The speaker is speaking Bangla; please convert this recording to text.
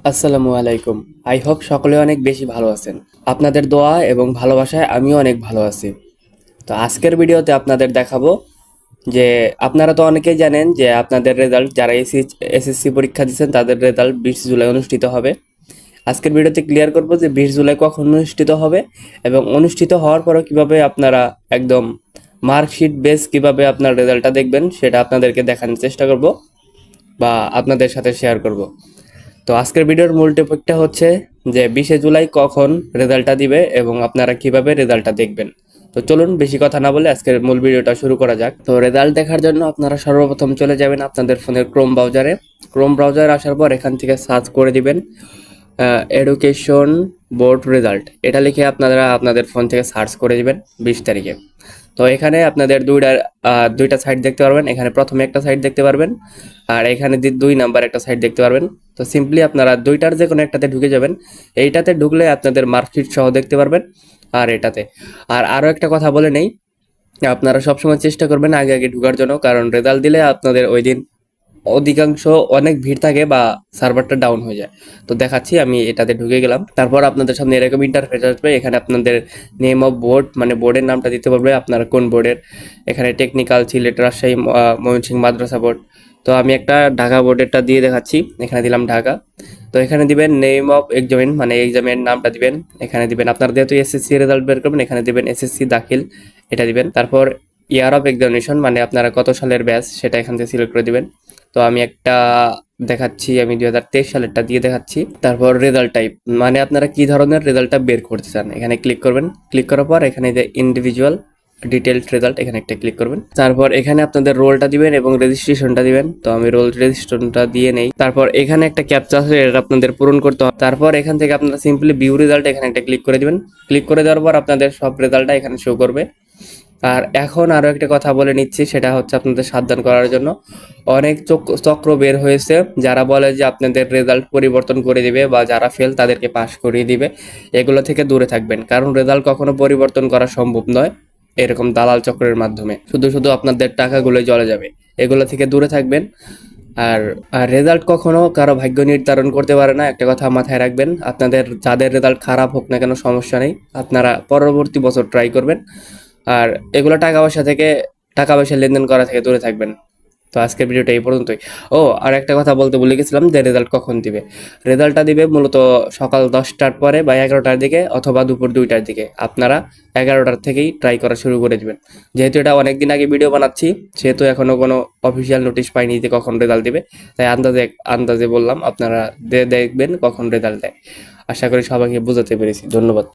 আসসালামু আলাইকুম। আই হোপ সকলে অনেক বেশি ভালো আছেন। আপনাদের দোয়া এবং ভালোবাসায় আমিও অনেক ভালো আছি। তো আজকের ভিডিওতে আপনাদের দেখাবো যে আপনারা তো অনেকেই জানেন যে আপনাদের রেজাল্ট যারা এসএসসি পরীক্ষা দিচ্ছেন তাদের রেজাল্ট 20 জুলাই অনুষ্ঠিত হবে। আজকের ভিডিওতে ক্লিয়ার করব যে 20 জুলাই কখন অনুষ্ঠিত হবে এবং অনুষ্ঠিত হওয়ার পরও কিভাবে আপনারা একদম মার্কশিট বেস কিভাবে আপনার রেজাল্টটা দেখবেন সেটা আপনাদেরকে দেখানোর চেষ্টা করব বা আপনাদের সাথে শেয়ার করব। তো আজকের ভিডিওর মূল টপিকটা হচ্ছে যে 20 জুলাই কখন রেজাল্টটা দিবে এবং আপনারা কিভাবে রেজাল্টটা দেখবেন। তো চলুন বেশি কথা না বলে আজকের মূল ভিডিওটা শুরু করা যাক। তো রেজাল্ট দেখার জন্য আপনারা সর্বপ্রথম চলে যাবেন আপনাদের ফোনের ক্রোম ব্রাউজারে আসার পর এখান থেকে সার্চ করে দিবেন এডুকেশন বোর্ড রেজাল্ট, এটা লিখে আপনারা আপনাদের ফোন থেকে সার্চ করে দিবেন 20 তারিখে। তো এখানে আপনাদের দুইটা সাইট দেখতে পারবেন। এখানে প্রথমে একটা সাইট দেখতে পারবেন আর এখানে 2 নাম্বার একটা সাইট দেখতে পারবেন। তো সিম্পলি আপনারা দুইটার যে কোনো একটাতে ঢুকে যাবেন। এইটাতে ঢুকলে আপনাদের মার্কশিট সহ দেখতে পারবেন আর এটাতে। আর আরও একটা কথা বলে নেই, আপনারা সবসময় চেষ্টা করবেন আগে আগে ঢুকার জন্য, কারণ রেজাল্ট দিলে আপনাদের ওই দিন অধিকাংশ অনেক ভিড় থাকে বা সার্ভারটা ডাউন হয়ে যায়। তো দেখাচ্ছি, আমি এটাতে ঢুকে গেলাম। তারপর আপনাদের সামনে এরকম ইন্টারফেস আসবে। এখানে আপনাদের নেম অফ বোর্ড মানে বোর্ডের নামটা দিতে পারবে আপনারা কোন বোর্ডের। এখানে টেকনিক্যাল, সিলেট, রাজশাহী, ময়মনসিংহ মাদ্রাসা বোর্ড। তো আমি একটা ঢাকা বোর্ডেরটা দিয়ে দেখাচ্ছি। এখানে দিলাম ঢাকা। তো এখানে দিবেন নেম অফ এক্সামিন মানে এক্সামের নামটা দিবেন। এখানে দিবেন আপনার যেহেতু এসএসসি রেজাল্ট বের করবেন, এখানে দিবেন এসএসসি দাখিল, এটা দিবেন। তারপর ইয়ার অফ এক্সামিনেশন মানে আপনারা কত সালের ব্যাচ সেটা এখান থেকে সিলেক্ট করে দিবেন। তো আমি একটা দেখাচ্ছি, আমি 2023 সালেরটা দিয়ে দেখাচ্ছি। তারপর রেজাল্ট টাইপ মানে আপনারা কি ধরনের রেজাল্টটা বের করতে চান, এখানে ক্লিক করবেন। ক্লিক করার পর এখানে যে ইন্ডিভিজুয়াল ডিটেলড রেজাল্ট এখানে একটা ক্লিক করবেন। তারপর এখানে আপনাদের রোলটা দিবেন এবং রেজিস্ট্রেশনটা দিবেন। তো আমি রোল রেজিস্ট্রেশনটা দিয়ে নেই। তারপর এখানে একটা ক্যাপচা আছে, এটা আপনাদের পূরণ করতে হবে। তারপর এখান থেকে আপনারা সিম্পলি ভিউ রেজাল্ট এখানে একটা ক্লিক করে দিবেন। ক্লিক করে দেওয়ার পর আপনাদের সব রেজাল্টটা এখানে শো করবে। আর এখন আরো একটা কথা বলে নিচ্ছি, সেটা হচ্ছে আপনাদের সাবধান করার জন্য। অনেক চক্র বের হয়েছে যারা বলে যে আপনাদের রেজাল্ট পরিবর্তন করে দিবে বা যারা ফেল তাদেরকে পাশ করিয়ে দিবে। এগুলো থেকে দূরে থাকবেন, কারণ রেজাল্ট কখনো পরিবর্তন করা সম্ভব নয় এরকম দালাল চক্রের মাধ্যমে। শুধু শুধু আপনাদের টাকাগুলো চলে যাবে। এগুলো থেকে দূরে থাকবেন। আর আর রেজাল্ট কখনো কারো ভাগ্য নির্ধারণ করতে পারে না, একটা কথা মাথায় রাখবেন। আপনাদের যাদের রেজাল্ট খারাপ হোক না কেন সমস্যা নেই, আপনারা পরবর্তী বছর ট্রাই করবেন। আর এগুলো টাকা পয়সা লেনদেন করা থেকে দূরে থাকবেন। তো আজকের ভিডিওটা এই পর্যন্তই। ও আর একটা কথা বলতে ভুলে গেছিলাম যে রেজাল্ট কখন দিবে। রেজাল্টটা দিবে মূলত সকাল 10টার পরে বা 11টার দিকে অথবা দুপুর 2টার দিকে। আপনারা 11টার থেকেই ট্রাই করা শুরু করে দিবেন। যেহেতু এটা অনেকদিন আগে ভিডিও বানাচ্ছি, সেহেতু এখনো কোনো অফিসিয়াল নোটিশ পাইনি যে কখন রেজাল্ট দিবে। তাই আন্দাজে আন্দাজে বললাম, আপনারা দেখবেন কখন রেজাল্ট দেয়। আশা করি সবাইকে বোঝাতে পেরেছি। ধন্যবাদ।